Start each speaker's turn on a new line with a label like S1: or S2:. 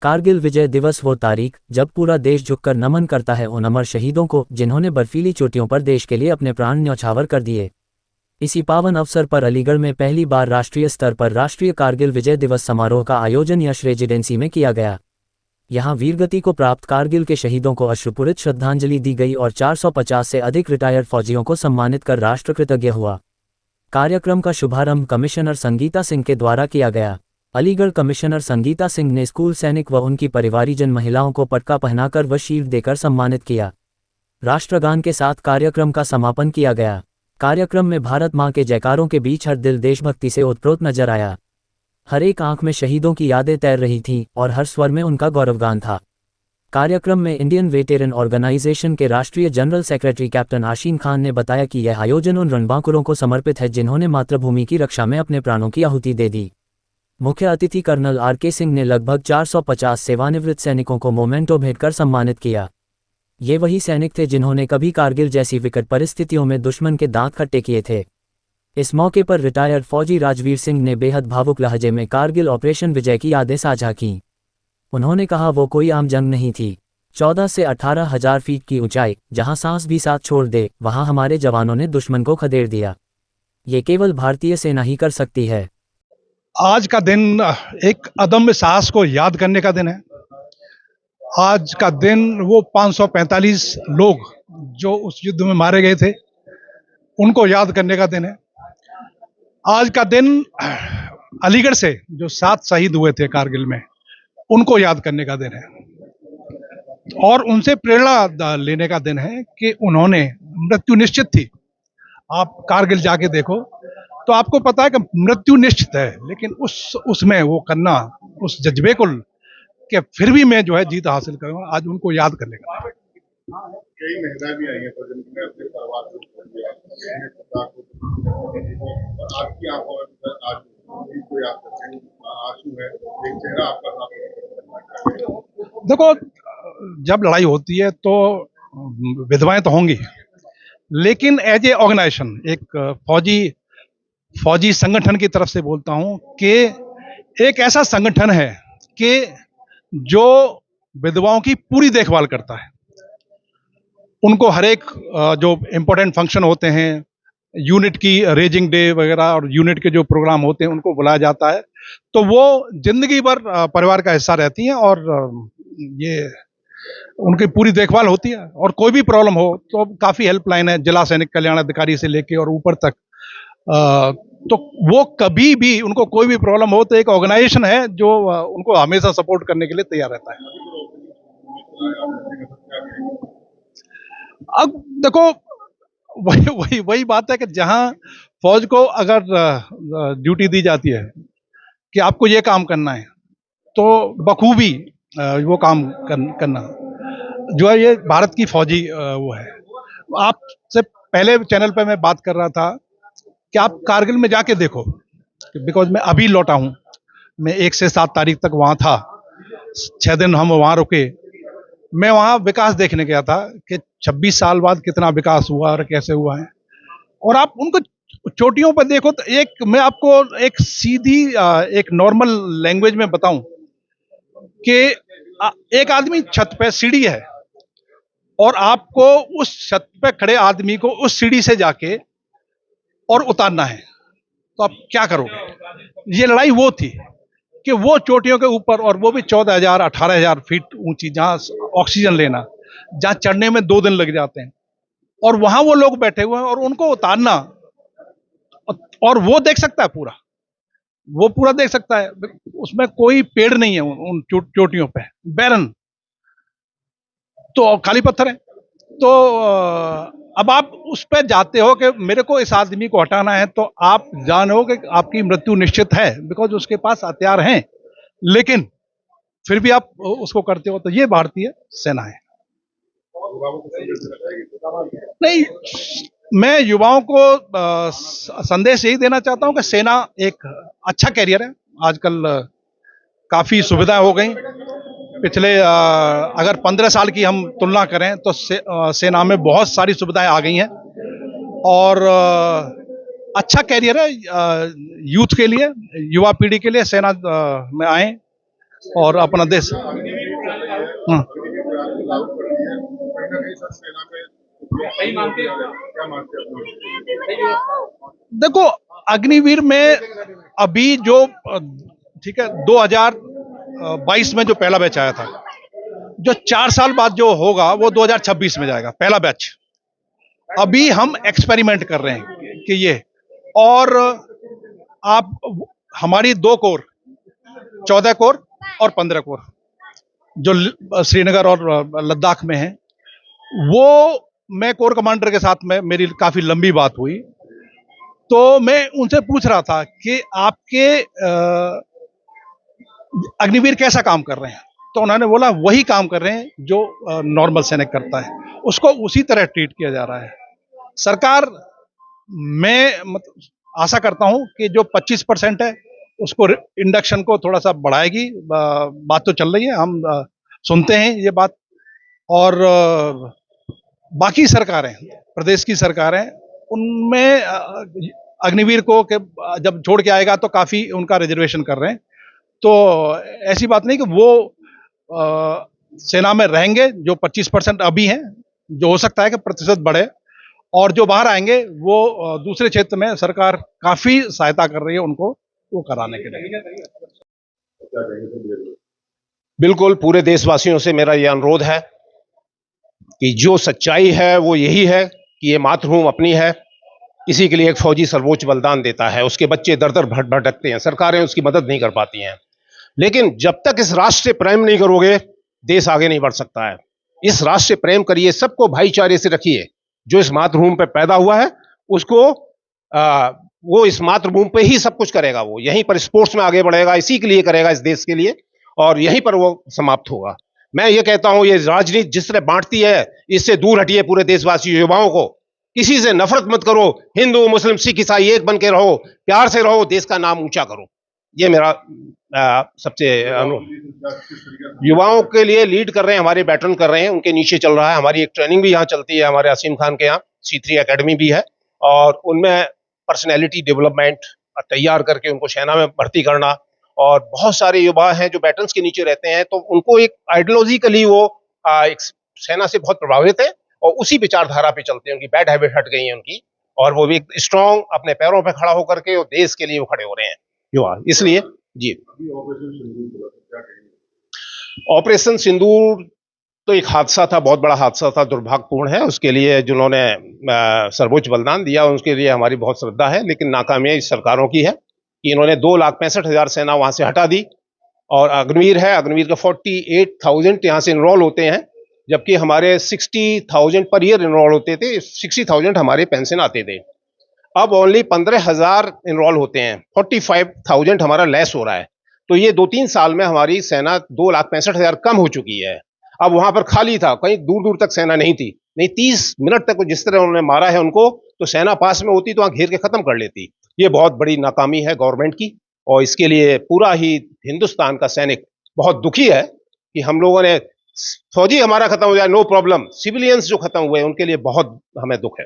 S1: कारगिल विजय दिवस वो तारीख जब पूरा देश झुककर नमन करता है उन अमर शहीदों को जिन्होंने बर्फीली चोटियों पर देश के लिए अपने प्राण न्यौछावर कर दिए। इसी पावन अवसर पर अलीगढ़ में पहली बार राष्ट्रीय स्तर पर राष्ट्रीय कारगिल विजय दिवस समारोह का आयोजन यश रेजिडेंसी में किया गया। यहां वीरगति को प्राप्त कारगिल के शहीदों को अश्रुपूरित श्रद्धांजलि दी गई और 450 से अधिक रिटायर्ड फौजियों को सम्मानित कर राष्ट्र कृतज्ञ हुआ। कार्यक्रम का शुभारंभ कमिश्नर संगीता सिंह के द्वारा किया गया। अलीगढ़ कमिश्नर संगीता सिंह ने स्कूल सैनिक व उनकी परिवारीजन महिलाओं को पटका पहनाकर व शील्ड देकर सम्मानित किया। राष्ट्रगान के साथ कार्यक्रम का समापन किया गया। कार्यक्रम में भारत मां के जयकारों के बीच हर दिल देशभक्ति से ओतप्रोत नजर आया। हर एक आंख में शहीदों की यादें तैर रही थीं और हर स्वर में उनका गौरवगान था। कार्यक्रम में इंडियन वेटेरन ऑर्गेनाइजेशन के राष्ट्रीय जनरल सेक्रेटरी कैप्टन आशीन खान ने बताया कि यह आयोजन उन रणबांकुरों को समर्पित है जिन्होंने मातृभूमि की रक्षा में अपने प्राणों की आहुति दे दी। मुख्य अतिथि कर्नल आर.के. सिंह ने लगभग 450 सेवानिवृत्त सैनिकों को मोमेंटो भेंटकर सम्मानित किया। ये वही सैनिक थे जिन्होंने कभी कारगिल जैसी विकट परिस्थितियों में दुश्मन के दांत खट्टे किए थे। इस मौके पर रिटायर्ड फौजी राजवीर सिंह ने बेहद भावुक लहजे में कारगिल ऑपरेशन विजय की यादें साझा कीं। उन्होंने कहा वो कोई आम जंग नहीं थी। 14 से 18 हजार फीट की ऊंचाई, जहां सांस भी साथ छोड़ दे, वहां हमारे जवानों ने दुश्मन को खदेड़ दिया। ये केवल भारतीय सेना ही कर सकती है।
S2: आज का दिन एक अदम्य साहस को याद करने का दिन है। आज का दिन वो 545 लोग जो उस युद्ध में मारे गए थे उनको याद करने का दिन है। आज का दिन अलीगढ़ से जो 7 शहीद हुए थे कारगिल में उनको याद करने का दिन है और उनसे प्रेरणा लेने का दिन है कि उन्होंने, मृत्यु निश्चित थी। आप कारगिल जाके देखो तो आपको पता है कि मृत्यु निश्चित है, लेकिन उसमें वो करना, उस जज्बे को कि फिर भी मैं जो है जीत हासिल करूंगा, आज उनको याद करने का।
S3: कई महिलाएं भी आई हैं तो जिन्होंने अपने परिवार को छोड़ दिया, और आपकी आंखों में आज को याद करते हैं, आंसू है, एक चेहरा आपका।
S2: देखो, जब लड़ाई होती है तो विधवाएं तो होंगी, लेकिन एज ए ऑर्गेनाइजेशन, एक फौजी संगठन की तरफ से बोलता हूं कि एक ऐसा संगठन है कि जो विधवाओं की पूरी देखभाल करता है। उनको हर एक जो इम्पोर्टेंट फंक्शन होते हैं, यूनिट की रेजिंग डे वगैरह और यूनिट के जो प्रोग्राम होते हैं उनको बुलाया जाता है, तो वो जिंदगी भर परिवार का हिस्सा रहती हैं और ये उनकी पूरी देखभाल होती है। और कोई भी प्रॉब्लम हो तो काफ़ी हेल्पलाइन है, जिला सैनिक कल्याण अधिकारी से लेके और ऊपर तक। तो वो कभी भी, उनको कोई भी प्रॉब्लम हो तो एक ऑर्गेनाइजेशन है जो उनको हमेशा सपोर्ट करने के लिए तैयार रहता है। अब देखो, वही बात है कि जहां फौज को अगर ड्यूटी दी जाती है कि आपको ये काम करना है तो बखूबी वो काम करना जो है, ये भारत की फौजी वो है। आपसे पहले चैनल पे मैं बात कर रहा था कि आप कारगिल में जाके देखो, बिकॉज मैं अभी लौटा हूं। मैं 1 से 7 तारीख तक वहां था, 6 दिन हम वहां रुके। मैं वहां विकास देखने गया था कि 26 साल बाद कितना विकास हुआ और कैसे हुआ है। और आप उनको चोटियों पर देखो तो मैं आपको एक सीधी एक नॉर्मल लैंग्वेज में बताऊं कि एक आदमी छत पे, सीढ़ी है, और आपको उस छत पे खड़े आदमी को उस सीढ़ी से जाके और उतारना है, तो आप क्या करोगे? ये लड़ाई वो थी कि वो चोटियों के ऊपर, और वो भी 14,000 18,000 फीट ऊंची, जहां ऑक्सीजन लेना, जहां चढ़ने में 2 दिन लग जाते हैं, और वहां वो लोग बैठे हुए हैं और उनको उतारना, और वो देख सकता है पूरा, वो पूरा देख सकता है। उसमें कोई पेड़ नहीं है उन चोटियों पे, बैरन, तो खाली पत्थर है। तो अब आप उस पर जाते हो कि मेरे को इस आदमी को हटाना है, तो आप जानो कि आपकी मृत्यु निश्चित है, बिकॉज उसके पास हथियार हैं, लेकिन फिर भी आप उसको करते हो। तो ये भारतीय सेना है। नहीं, मैं युवाओं को संदेश यही देना चाहता हूं कि सेना एक अच्छा कैरियर है। आजकल काफी सुविधाएं हो गई। पिछले अगर 15 साल की हम तुलना करें तो सेना में बहुत सारी सुविधाएं आ गई हैं, और अच्छा कैरियर है यूथ के लिए, युवा पीढ़ी के लिए। सेना में आए और अपना देश। हाँ।
S3: लागू कर दी है, कहीं ना कहीं सर सेना पे क्या मानते हैं?
S2: देखो, अग्निवीर में अभी जो ठीक है 2022 में जो पहला बैच आया था, जो 4 साल बाद जो होगा वो 2026 में जाएगा पहला बैच। अभी हम एक्सपेरिमेंट कर रहे हैं कि ये, और आप हमारी 2 कोर 14 कोर और 15 कोर जो श्रीनगर और लद्दाख में है, वो मैं कोर कमांडर के साथ में मेरी काफी लंबी बात हुई, तो मैं उनसे पूछ रहा था कि आपके अग्निवीर कैसा काम कर रहे हैं, तो उन्होंने बोला वही काम कर रहे हैं जो नॉर्मल सैनिक करता है, उसको उसी तरह ट्रीट किया जा रहा है। सरकार, मैं आशा करता हूं कि जो 25% है उसको इंडक्शन को थोड़ा सा बढ़ाएगी। बात तो चल रही है, हम सुनते हैं ये बात। और बाकी सरकारें, प्रदेश की सरकारें, उनमें अग्निवीर को जब छोड़ के आएगा तो काफी उनका रिजर्वेशन कर रहे हैं। तो ऐसी बात नहीं कि वो सेना में रहेंगे। जो 25% अभी हैं, जो हो सकता है कि प्रतिशत बढ़े, और जो बाहर आएंगे वो दूसरे क्षेत्र में सरकार काफी सहायता कर रही है उनको वो कराने के लिए।
S4: बिल्कुल, पूरे देशवासियों से मेरा यह अनुरोध है कि जो सच्चाई है वो यही है कि ये मातृभूमि अपनी है। इसी के लिए एक फौजी सर्वोच्च बलिदान देता है, उसके बच्चे दर दर भटकते हैं, सरकारें उसकी मदद नहीं कर पाती हैं। लेकिन जब तक इस राष्ट्र से प्रेम नहीं करोगे, देश आगे नहीं बढ़ सकता है। इस राष्ट्र से प्रेम करिए, सबको भाईचारे से रखिए। जो इस मातृभूमि पे पैदा हुआ है उसको वो इस मातृभूमि पे ही सब कुछ करेगा, वो यहीं पर स्पोर्ट्स में आगे बढ़ेगा, इसी के लिए करेगा, इस देश के लिए, और यहीं पर वो समाप्त होगा। मैं ये कहता हूं, ये राजनीति जिस तरह बांटती है, इससे दूर हटिए। पूरे देशवासी युवाओं को किसी से नफरत मत करो, हिंदू मुस्लिम सिख ईसाई एक बन के रहो, प्यार से रहो, देश का नाम ऊंचा करो। ये मेरा सबसे अनुरोध। युवाओं के लिए लीड कर रहे हैं, हमारे बैटन कर रहे हैं, उनके नीचे चल रहा है। हमारी एक ट्रेनिंग भी यहाँ चलती है, हमारे असीम खान के यहाँ C3 एकेडमी भी है, और उनमें पर्सनैलिटी डेवलपमेंट तैयार करके उनको सेना में भर्ती करना। और बहुत सारे युवा हैं जो बैटन्स के नीचे रहते हैं, तो उनको एक आइडियोलॉजिकली वो एक सेना से बहुत प्रभावित है और उसी विचारधारा पे चलते हैं, उनकी बैड हैबिट हट गई है उनकी, और वो भी एक स्ट्रांग अपने पैरों पे खड़ा होकर के और देश के लिए वो खड़े हो रहे हैं युवा। इसलिए जी, ऑपरेशन सिंदूर तो एक हादसा था, बहुत बड़ा हादसा था, दुर्भाग्यपूर्ण है। उसके लिए जिन्होंने सर्वोच्च बलिदान दिया उनके लिए हमारी बहुत श्रद्धा है, लेकिन नाकामी इस सरकारों की है कि इन्होंने 2,65,000 सेना वहां से हटा दी। और अग्निवीर है, अग्निवीर का 48,000 यहाँ से इनरोल होते हैं, जबकि हमारे 60,000 पर ईयर इनरोल होते थे, 60,000 हमारे पेंशन आते थे। अब ओनली 15,000 इनरोल होते हैं, 45,000 हमारा लेस हो रहा है। तो ये 2-3 साल में हमारी सेना 2,65,000 कम हो चुकी है। अब वहां पर खाली था, कहीं दूर दूर तक सेना नहीं थी। नहीं, 30 मिनट तक जिस तरह उन्होंने मारा है उनको, तो सेना पास में होती तो वहां घेर के खत्म कर लेती। ये बहुत बड़ी नाकामी है गवर्नमेंट की, और इसके लिए पूरा ही हिंदुस्तान का सैनिक बहुत दुखी है कि हम लोगों ने, फौजी हमारा खत्म हो जाए नो प्रॉब्लम, सिविलियंस जो खत्म हुए उनके लिए बहुत हमें दुख है।